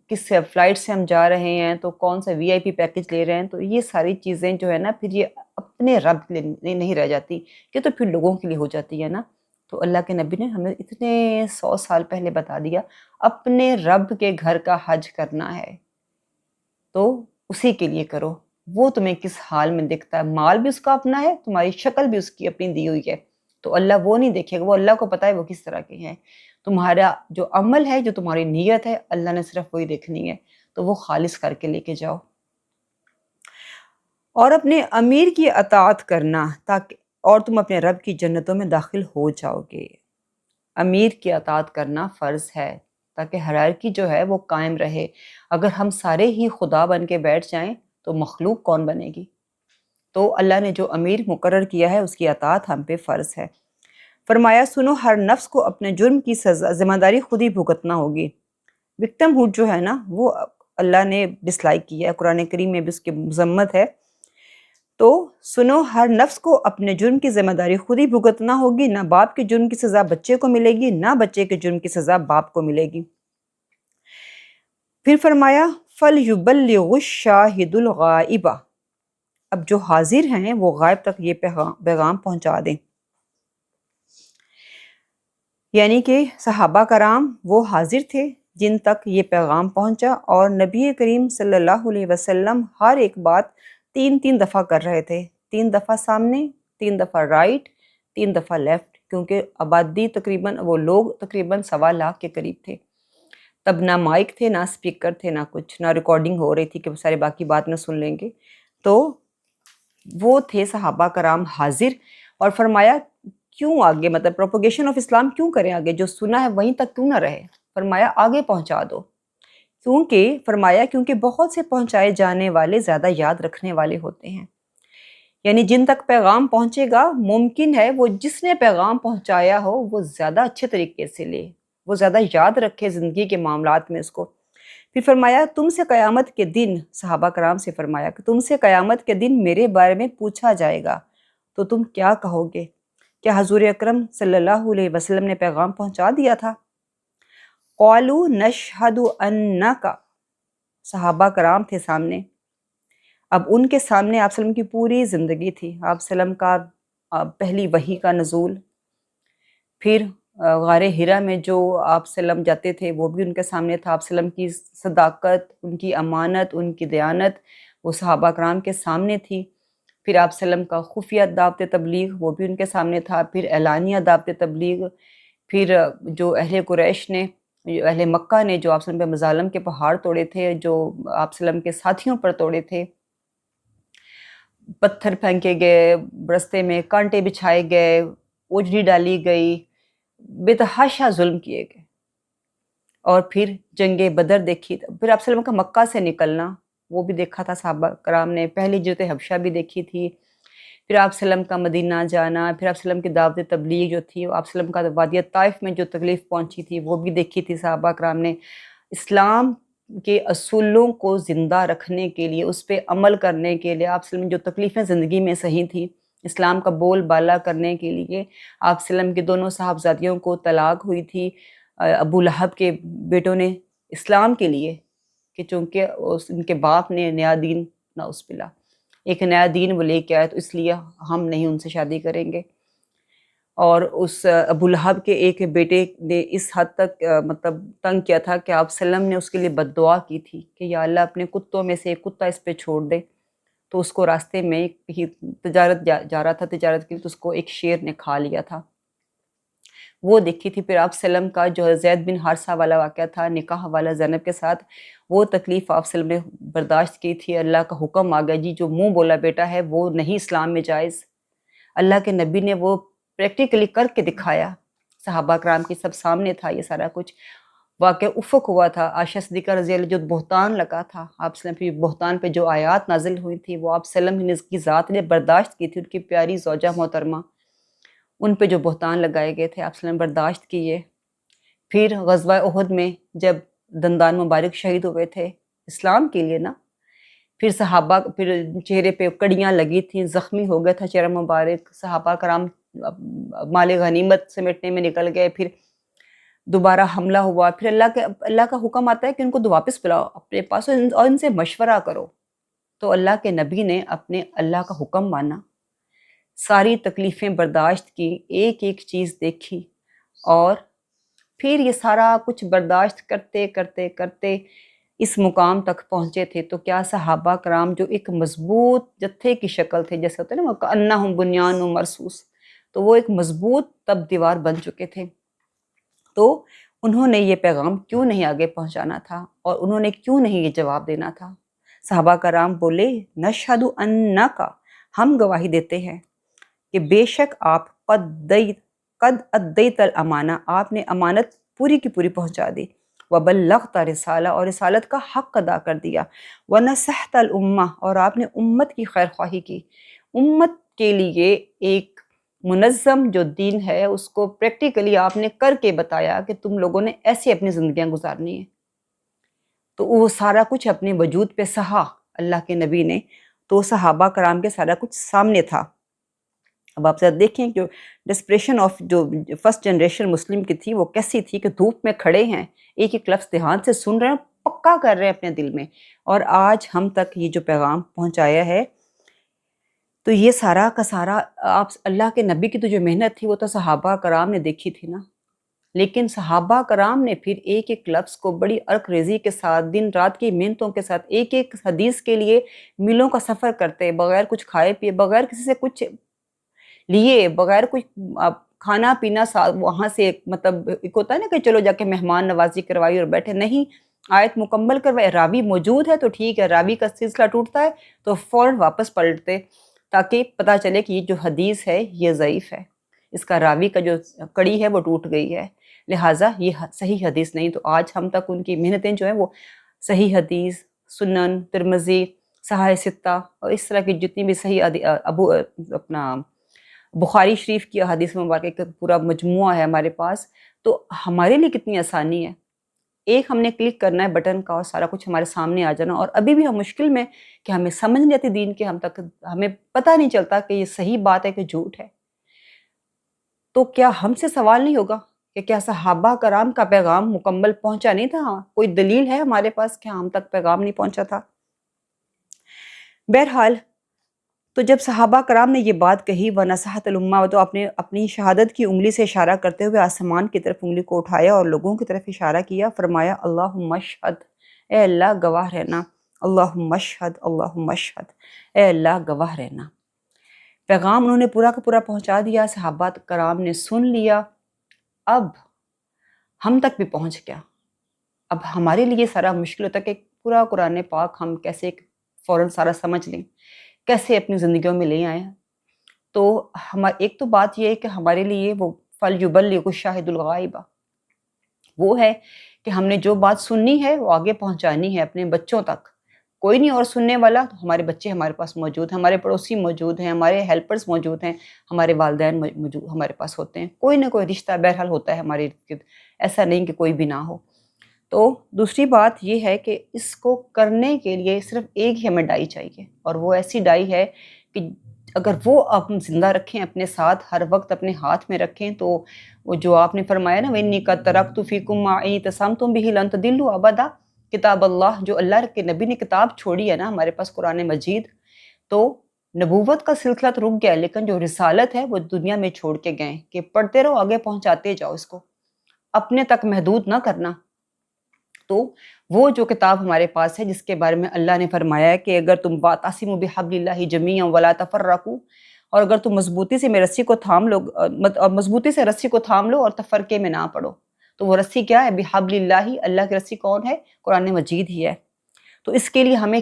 کس فلائٹ سے ہم جا رہے ہیں تو کون سا وی آئی پی پیکج لے رہے ہیں، تو یہ ساری چیزیں جو ہے نا پھر یہ اپنے رب کے لیے نہیں رہ جاتی، یہ تو پھر لوگوں کے لیے ہو جاتی ہے نا۔ تو اللہ کے نبی نے ہمیں اتنے 100 سال پہلے بتا دیا اپنے رب کے گھر کا حج کرنا ہے تو اسی کے لیے کرو، وہ تمہیں کس حال میں دکھتا ہے، مال بھی اس کا اپنا ہے، تمہاری شکل بھی اس کی اپنی دی ہوئی ہے، تو اللہ وہ نہیں دیکھے گا، وہ اللہ کو پتہ ہے وہ کس طرح کے ہیں، تمہارا جو عمل ہے، جو تمہاری نیت ہے، اللہ نے صرف وہی دیکھنی ہے، تو وہ خالص کر کے لے کے جاؤ۔ اور اپنے امیر کی اطاعت کرنا تاکہ اور تم اپنے رب کی جنتوں میں داخل ہو جاؤ گے۔ امیر کی اطاعت کرنا فرض ہے تاکہ ہیرارکی جو ہے وہ قائم رہے، اگر ہم سارے ہی خدا بن کے بیٹھ جائیں تو مخلوق کون بنے گی؟ تو اللہ نے جو امیر مقرر کیا ہے اس کی اطاعت ہم پہ فرض ہے۔ فرمایا سنو ہر نفس کو اپنے جرم کی سزا ذمہ داری خود ہی بھگتنا ہوگی۔ وکٹم ہوڈ جو ہے نا وہ اللہ نے ڈس لائک کی ہے، قرآن کریم میں بھی اس کی مذمت ہے۔ تو سنو ہر نفس کو اپنے جرم کی ذمہ داری خود ہی بھگتنا ہوگی، نہ باپ کے جرم کی سزا بچے کو ملے گی، نہ بچے کے جرم کی سزا باپ کو ملے گی۔ پھر فرمایا فَلْيُبَلِّغُ الشَّاهِدُ الْغَائِبَ، اب جو حاضر ہیں وہ غائب تک یہ پیغام پہنچا دیں۔ یعنی کہ صحابہ کرام وہ حاضر تھے جن تک یہ پیغام پہنچا، اور نبی کریم صلی اللہ علیہ وسلم ہر ایک بات 3 دفعہ کر رہے تھے، 3 دفعہ سامنے، 3 دفعہ رائٹ، 3 دفعہ لیفٹ، کیونکہ آبادی تقریباً وہ لوگ تقریباً 1.25 لاکھ کے قریب تھے۔ تب نہ مائک تھے، نہ اسپیکر تھے، نہ کچھ، نہ ریکارڈنگ ہو رہی تھی کہ وہ سارے باقی بات نہ سن لیں گے۔ تو وہ تھے صحابہ کرام حاضر، اور فرمایا کیوں آگے، مطلب پروپوگیشن آف اسلام کیوں کریں آگے، جو سنا ہے وہیں تک کیوں نہ رہے، فرمایا آگے پہنچا دو۔ کیونکہ بہت سے پہنچائے جانے والے زیادہ یاد رکھنے والے ہوتے ہیں۔ یعنی جن تک پیغام پہنچے گا ممکن ہے وہ جس نے پیغام پہنچایا ہو وہ زیادہ اچھے طریقے سے لے، وہ زیادہ یاد رکھے زندگی کے معاملات میں اس کو۔ پھر فرمایا تم سے قیامت کے دن، صحابہ کرام سے فرمایا کہ تم سے قیامت کے دن میرے بارے میں پوچھا جائے گا تو تم کیا کہو گے؟ کیا حضور اکرم صلی اللہ علیہ وسلم نے پیغام پہنچا دیا تھا؟ قالوا نشہد انک، صحابہ کرام تھے سامنے۔ اب ان کے سامنے آپ وسلم کی پوری زندگی تھی، آپ وسلم کا پہلی وحی کا نزول، پھر غار حرا میں جو آپ وسلم جاتے تھے وہ بھی ان کے سامنے تھا، آپ وسلم کی صداقت، ان کی امانت، ان کی دیانت وہ صحابہ کرام کے سامنے تھی۔ پھر آپ وسلم کا خفیہ دعوت تبلیغ وہ بھی ان کے سامنے تھا، پھر اعلانیہ دعوت تبلیغ، پھر جو اہل قریش نے، اہل مکہ نے جو آپ وسلم پہ مظالم کے پہاڑ توڑے تھے، جو آپ وسلم کے ساتھیوں پر توڑے تھے، پتھر پھینکے گئے رستے میں، کانٹے بچھائے گئے، اوجڑی ڈالی گئی، بے تحاشا ظلم کیے گئے۔ اور پھر جنگ بدر دیکھی، پھر آپ وسلم کا مکہ سے نکلنا وہ بھی دیکھا تھا صحابہ کرام نے، پہلی ہجرت حبشہ بھی دیکھی تھی، پھر آپ وسلم کا مدینہ جانا، پھر آپ وسلم کی دعوت تبلیغ جو تھی، آپ وسلم کا وادی طائف میں جو تکلیف پہنچی تھی وہ بھی دیکھی تھی صحابہ کرام نے۔ اسلام کے اصولوں کو زندہ رکھنے کے لیے، اس پہ عمل کرنے کے لیے، آپ وسلم جو تکلیفیں زندگی میں سہی تھیں، اسلام کا بول بالا کرنے کے لیے، آپ وسلم کے دونوں صاحبزادیوں کو طلاق ہوئی تھی ابو لہب کے بیٹوں نے اسلام کے لیے، کہ چونکہ ان کے باپ نے نیا دین نعوذ باللہ ایک نیا دین وہ لے کے آئے، تو اس لیے ہم نہیں ان سے شادی کریں گے۔ اور اس ابو لہب کے ایک بیٹے نے اس حد تک مطلب تنگ کیا تھا کہ آپ وسلم نے اس کے لیے بد دعا کی تھی کہ یا اللہ اپنے کتوں میں سے ایک کتا اس پہ چھوڑ دے، تو اس کو راستے میں کہیں تجارت جا رہا تھا تجارت کے لیے، تو اس کو ایک شیر نے کھا لیا تھا، وہ دیکھی تھی۔ پھر آپ وسلم کا جو زید بن حارثہ والا واقعہ تھا نکاح والا زینب کے ساتھ، وہ تکلیف آپ وسلم نے برداشت کی تھی۔ اللہ کا حکم آ گیا جی جو منہ بولا بیٹا ہے وہ نہیں اسلام میں جائز، اللہ کے نبی نے وہ پریکٹیکلی کر کے دکھایا، صحابہ کرام کی سب سامنے تھا یہ سارا کچھ واقعہ افق ہوا تھا۔ عائشہ صدیقہ رضی اللہ جو بہتان لگا تھا آپ وسلم پہ، بہتان پہ جو آیات نازل ہوئی تھی وہ آپ وسلم کی ذات نے برداشت کی تھی، ان کی پیاری زوجہ محترمہ، ان پہ جو بہتان لگائے گئے تھے آپ وسلم برداشت کیے۔ پھر غزوہ احد میں جب دندان مبارک شہید ہوئے تھے اسلام کے لیے نا، پھر صحابہ، پھر چہرے پہ کڑیاں لگی تھیں، زخمی ہو گیا تھا چہرہ مبارک، صحابہ کرام مال غنیمت سمیٹنے میں نکل گئے، پھر دوبارہ حملہ ہوا، پھر اللہ کا حکم آتا ہے کہ ان کو واپس بلاؤ اپنے پاس اور ان سے مشورہ کرو، تو اللہ کے نبی نے اپنے اللہ کا حکم مانا، ساری تکلیفیں برداشت کی، ایک ایک چیز دیکھی، اور پھر یہ سارا کچھ برداشت کرتے کرتے کرتے اس مقام تک پہنچے تھے۔ تو کیا صحابہ کرام جو ایک مضبوط جتھے کی شکل تھے، جیسے ہوتا ہے نا کأنہم بنیان مرصوص، تو وہ ایک مضبوط تب دیوار بن چکے تھے۔ تو انہوں نے یہ پیغام کیوں نہیں آگے پہنچانا تھا، اور انہوں نے کیوں نہیں یہ جواب دینا تھا؟ صحابہ کرام بولے نشہد انک، ہم گواہی دیتے ہیں کہ بے شک آپ قد ادیت الامانہ، آپ نے امانت پوری کی پوری پہنچا دی، وبلغت رسالہ، اور رسالت کا حق ادا کر دیا، ونصحت الامہ، اور آپ نے امت کی خیر خواہی کی، امت کے لیے ایک منظم جو دین ہے اس کو پریکٹیکلی آپ نے کر کے بتایا کہ تم لوگوں نے ایسے اپنی زندگیاں گزارنی ہیں۔ تو وہ سارا کچھ اپنے وجود پہ سہا اللہ کے نبی نے، تو صحابہ کرام کے سارا کچھ سامنے تھا۔ اب آپ ذرا دیکھیں کہ ڈسپریشن آف جو فرسٹ جنریشن مسلم کی تھی وہ کیسی تھی، کہ دھوپ میں کھڑے ہیں، ایک ایک لفظ دھیان سے سن رہے ہیں، پکا کر رہے ہیں اپنے دل میں، اور آج ہم تک یہ جو پیغام پہنچایا ہے تو یہ سارا کا سارا آپ اللہ کے نبی کی تو جو محنت تھی وہ تو صحابہ کرام نے دیکھی تھی نا، لیکن صحابہ کرام نے پھر ایک ایک لفظ کو بڑی عرق ریزی کے ساتھ، دن رات کی محنتوں کے ساتھ، ایک ایک حدیث کے لیے میلوں کا سفر کرتے، بغیر کچھ کھائے پیے، بغیر کسی سے کچھ لیے، بغیر کچھ کھانا پینا وہاں سے، مطلب ایک ہوتا ہے نا کہ چلو جا کے مہمان نوازی کروائی اور بیٹھے، نہیں، آیت مکمل کروائے، راوی موجود ہے تو ٹھیک ہے، راوی کا سلسلہ ٹوٹتا ہے تو فوراً واپس پلٹتے، تاکہ پتہ چلے کہ یہ جو حدیث ہے یہ ضعیف ہے، اس کا راوی کا جو کڑی ہے وہ ٹوٹ گئی ہے، لہٰذا یہ صحیح حدیث نہیں۔ تو آج ہم تک ان کی محنتیں جو ہیں وہ صحیح حدیث، سنن، ترمذی، صحاح ستہ اور اس طرح کی جتنی بھی صحیح اپنا بخاری شریف کی احادیث مبارکہ کا پورا مجموعہ ہے ہمارے پاس، تو ہمارے لیے کتنی آسانی ہے، ایک ہم نے کلک کرنا ہے بٹن کا اور سارا کچھ ہمارے سامنے آ جانا، اور ابھی بھی ہم مشکل میں کہ ہمیں سمجھ نہیں آتی دین کے، ہمیں پتہ نہیں چلتا کہ یہ صحیح بات ہے کہ جھوٹ ہے۔ تو کیا ہم سے سوال نہیں ہوگا کہ کیا صحابہ کرام کا پیغام مکمل پہنچا نہیں تھا؟ کوئی دلیل ہے ہمارے پاس کہ ہم تک پیغام نہیں پہنچا تھا؟ بہرحال تو جب صحابہ کرام نے یہ بات کہی وَنَصَحَتِ الْأُمَّةِ، تو اپنی شہادت کی انگلی سے اشارہ کرتے ہوئے آسمان کی طرف انگلی کو اٹھایا اور لوگوں کی طرف اشارہ کیا، فرمایا اللہم اشہد، اے اللہ گواہ رہنا، اللہم اشہد، اللہم اشہد، اے اللہ گواہ رہنا۔ پیغام انہوں نے پورا کا پورا پہنچا دیا، صحابہ کرام نے سن لیا، اب ہم تک بھی پہنچ گیا۔ اب ہمارے لیے سارا مشکل ہوتا ہے کہ پورا قرآن پاک ہم کیسے فوراً سارا سمجھ لیں، کیسے اپنی زندگیوں میں لے آئیں۔ تو ایک تو بات یہ ہے کہ ہمارے لیے وہ فَلْيُبَلِّغِ الشَّاهِدُ الْغَائِبَ، وہ ہے کہ ہم نے جو بات سننی ہے وہ آگے پہنچانی ہے اپنے بچوں تک، کوئی نہیں اور سننے والا، تو ہمارے بچے ہمارے پاس موجود ہیں، ہمارے پڑوسی موجود ہیں، ہمارے ہیلپرز موجود ہیں، ہمارے والدین موجود ہمارے پاس ہوتے ہیں، کوئی نہ کوئی رشتہ بہرحال ہوتا ہے ہمارے ارد گرد، ایسا نہیں کہ کوئی بھی نہ ہو۔ تو دوسری بات یہ ہے کہ اس کو کرنے کے لیے صرف ایک ہی ہمیں ڈائی چاہیے، اور وہ ایسی ڈائی ہے کہ اگر وہ آپ زندہ رکھیں اپنے ساتھ، ہر وقت اپنے ہاتھ میں رکھیں، تو وہ جو آپ نے فرمایا نا وَإِنِّي قَدْ تَرَكْتُ فِيكُمْ مَا إِن اعْتَصَمْتُمْ بِهِ لَن تَضِلُّوا أَبَدًا، کتاب اللہ، جو اللہ کے نبی نے کتاب چھوڑی ہے نا ہمارے پاس قرآن مجید، تو نبوت کا سلسلہ تو رک گیا، لیکن جو رسالت ہے وہ دنیا میں چھوڑ کے گئے کہ پڑھتے رہو، آگے پہنچاتے جاؤ، اس کو اپنے تک محدود نہ کرنا۔ تو وہ جو کتاب ہمارے پاس ہے جس کے بارے میں اللہ نے فرمایا ہے کہ اگر تم وَاعْتَصِمُوا بِحَبْلِ اللَّهِ جَمِيعًا وَلَا تَفَرَّقُوا، اور اگر تم مضبوطی سے میں رسی کو تھام لو، مضبوطی سے رسی کو تھام لو اور تفرقے میں نہ پڑو، تو وہ رسی کیا ہے؟ بِحَبْلِ اللَّهِ، اللہ کی رسی کون ہے؟ قرآن مجید ہی ہے۔ تو اس کے لیے ہمیں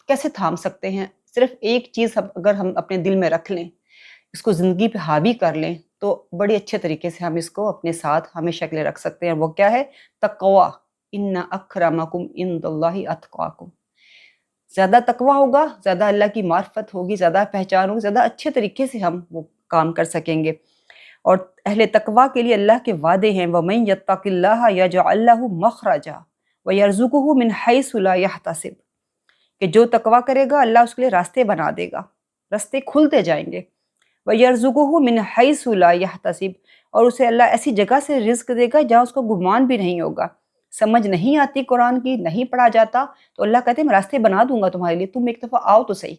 کیسے تھام سکتے ہیں؟ صرف ایک چیز اگر ہم اپنے دل میں رکھ لیں، اس کو زندگی پہ حاوی کر لیں، تو بڑے اچھے طریقے سے ہم اس کو اپنے ساتھ ہمیشہ کے لیے رکھ سکتے ہیں۔ وہ کیا ہے؟ تقویٰ، ان اکرمکم عند اللہ اتقاکم، زیادہ تقویٰ ہوگا، زیادہ اللہ کی معرفت ہوگی، زیادہ پہچان ہوگی، زیادہ اچھے طریقے سے ہم وہ کام کر سکیں گے۔ اور اہل تقویٰ کے لیے اللہ کے وعدے ہیں وَمَن يَتَّقِ اللَّهَ يَجْعَل لَّهُ مَخْرَجًا وَيَرْزُقْهُ مِنْ حَيْثُ لَا يَحْتَسِبُ، کہ جو تقویٰ کرے گا اللہ اس کے لیے راستے بنا دے گا، راستے کھلتے جائیں گے۔ وَيَرْزُقُهُ مِنْ حَيْثُ لَا يَحْتَسِبُ، اور اسے اللہ ایسی جگہ سے رزق دے گا جہاں اس کو گمان بھی نہیں ہوگا۔ سمجھ نہیں آتی قرآن کی، نہیں پڑھا جاتا، تو اللہ کہتے ہیں میں راستے بنا دوں گا تمہارے لیے، تم ایک دفعہ آؤ تو صحیح۔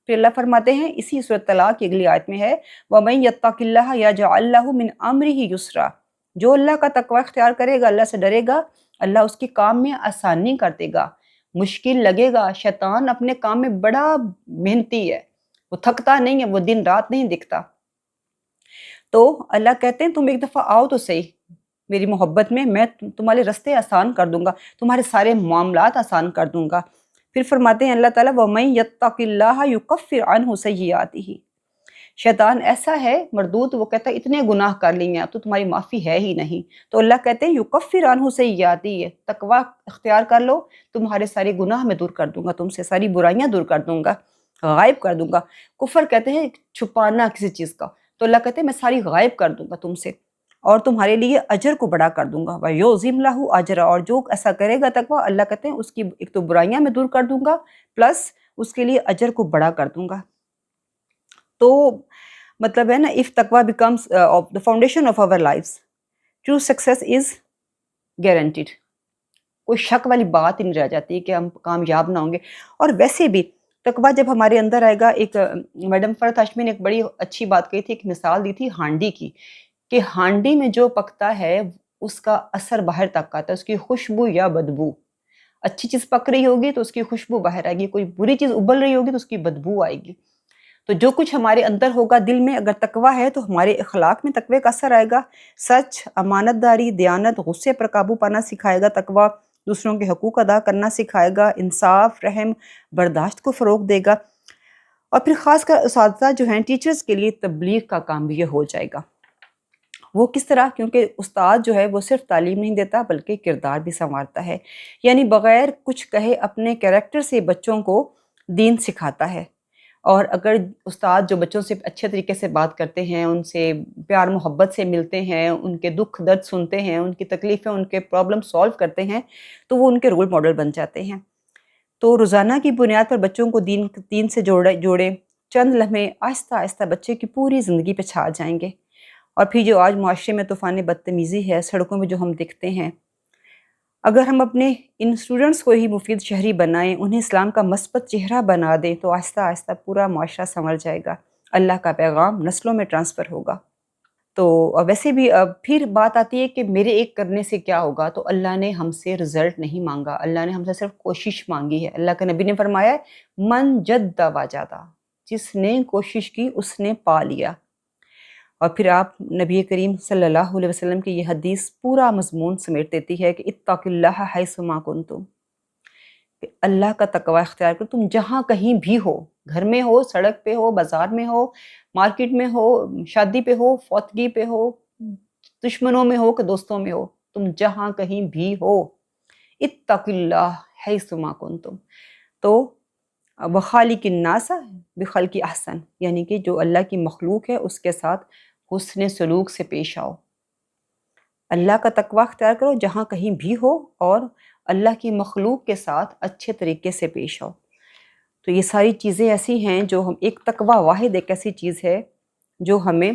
پھر اللہ فرماتے ہیں اسی سورۃ طلاق کی اگلی آیت میں ہے وَمَن يَتَّقِ اللَّهَ يَجْعَل لَّهُ مِنْ أَمْرِهِ يُسْرًا، جو اللہ کا تقوی اختیار کرے گا، اللہ سے ڈرے گا، اللہ اس کے کام میں آسانی کر دے گا، مشکل لگے گا، شیطان اپنے کام میں بڑا محنتی ہے، وہ تھکتا نہیں ہے، وہ دن رات نہیں دکھتا، تو اللہ کہتے ہیں تم ایک دفعہ آؤ تو صحیح میری محبت میں تمہارے رستے آسان کر دوں گا، تمہارے سارے معاملات آسان کر دوں گا۔ پھر فرماتے ہیں اللہ تعالیٰ وَمَن يَتَّقِ اللَّهَ يُكَفِّرْ عَنْهُ سَيِّئَاتِهِ، شیطان ایسا ہے مردود، وہ کہتا ہے اتنے گناہ کر لیے اب تو تمہاری معافی ہے ہی نہیں، تو اللہ کہتے ہیں یکفر عنہ سیئاتہ، تقوی اختیار کر لو، تمہارے سارے گناہ میں دور کر دوں گا، تم سے ساری برائیاں دور کر دوں گا، غائب کر دوں گا۔ کفر کہتے ہیں چھپانا کسی چیز کا، تو اللہ کہتے ہیں میں ساری غائب کر دوں گا تم سے، اور تمہارے لیے اجر کو بڑا کر دوں گا۔ وَيُعْظِمْ لَهُ أَجْرًا، اور جو ایسا کرے گا تقویٰ، اللہ کہتے ہیں اس کی ایک تو برائیاں میں دور کر دوں گا، پلس اس کے لیے اجر کو بڑا کر دوں گا۔ تو مطلب ہے نا if تقویٰ becomes the foundation of our lives, true success is guaranteed، کوئی شک والی بات ہی نہیں رہ جاتی کہ ہم کامیاب نہ ہوں گے۔ اور ویسے بھی تقویٰ جب ہمارے اندر آئے گا، ایک میڈم فرحت ہاشمی نے ایک بڑی اچھی بات کہی تھی، ایک مثال دی تھی ہانڈی کی، کہ ہانڈی میں جو پکتا ہے اس کا اثر باہر تک آتا ہے، اس کی خوشبو یا بدبو۔ اچھی چیز پک رہی ہوگی تو اس کی خوشبو باہر آئے گی، کوئی بری چیز ابل رہی ہوگی تو اس کی بدبو آئے گی۔ تو جو کچھ ہمارے اندر ہوگا دل میں، اگر تقویٰ ہے تو ہمارے اخلاق میں تقوی کا اثر آئے گا۔ سچ، امانت داری، دیانت، غصے پر قابو پانا سکھائے گا تقویٰ، دوسروں کے حقوق ادا کرنا سکھائے گا، انصاف، رحم، برداشت کو فروغ دے گا۔ اور پھر خاص کر اساتذہ جو ہیں، ٹیچرز کے لیے تبلیغ کا کام بھی یہ ہو جائے گا۔ وہ کس طرح؟ کیونکہ استاد جو ہے وہ صرف تعلیم نہیں دیتا بلکہ کردار بھی سنوارتا ہے، یعنی بغیر کچھ کہے اپنے کریکٹر سے بچوں کو دین سکھاتا ہے۔ اور اگر استاد جو بچوں سے اچھے طریقے سے بات کرتے ہیں، ان سے پیار محبت سے ملتے ہیں، ان کے دکھ درد سنتے ہیں، ان کی تکلیفیں، ان کے پرابلم سولو کرتے ہیں، تو وہ ان کے رول ماڈل بن جاتے ہیں۔ تو روزانہ کی بنیاد پر بچوں کو دین سے جوڑے، چند لمحے آہستہ آہستہ بچے کی پوری زندگی پہ چھا جائیں گے۔ اور پھر جو آج معاشرے میں طوفان بدتمیزی ہے، سڑکوں میں جو ہم دیکھتے ہیں، اگر ہم اپنے ان اسٹوڈنٹس کو ہی مفید شہری بنائیں، انہیں اسلام کا مثبت چہرہ بنا دیں، تو آہستہ آہستہ پورا معاشرہ سنور جائے گا، اللہ کا پیغام نسلوں میں ٹرانسفر ہوگا۔ تو ویسے بھی پھر بات آتی ہے کہ میرے ایک کرنے سے کیا ہوگا، تو اللہ نے ہم سے رزلٹ نہیں مانگا، اللہ نے ہم سے صرف کوشش مانگی ہے۔ اللہ کے نبی نے فرمایا ہے، من جد وجدہ، جس نے کوشش کی اس نے پا لیا۔ اور پھر آپ نبی کریم صلی اللہ علیہ وسلم کی یہ حدیث پورا مضمون سمیٹ دیتی ہے کہ اتق اللہ حیث ما کنتم، کہ اللہ کا تقوی اختیار کرو، تم جہاں کہیں بھی ہو، گھر میں ہو، سڑک پہ ہو، بازار میں ہو، مارکیٹ میں ہو، شادی پہ ہو، فوتگی پہ ہو، دشمنوں میں ہو کہ دوستوں میں ہو، تم جہاں کہیں بھی ہو، اتق اللہ حیث ما کنتم۔ تو وخالق الناس بخلق احسن، یعنی کہ جو اللہ کی مخلوق ہے اس کے ساتھ حسن سلوک سے پیش آؤ۔ اللہ کا تقوی اختیار کرو جہاں کہیں بھی ہو، اور اللہ کی مخلوق کے ساتھ اچھے طریقے سے پیش آؤ۔ تو یہ ساری چیزیں ایسی ہیں جو ہم، ایک تقوی واحد ایک ایسی چیز ہے جو ہمیں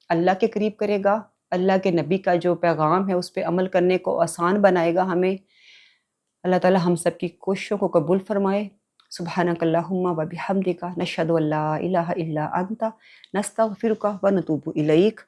اللہ کے قریب کرے گا، اللہ کے نبی کا جو پیغام ہے اس پہ عمل کرنے کو آسان بنائے گا ہمیں۔ اللہ تعالی ہم سب کی کوششوں کو قبول فرمائے۔ سبحانک اللہم و بحمدک، نشہد ان لا الہ الا انت، نستغفرک و نتوب الیک۔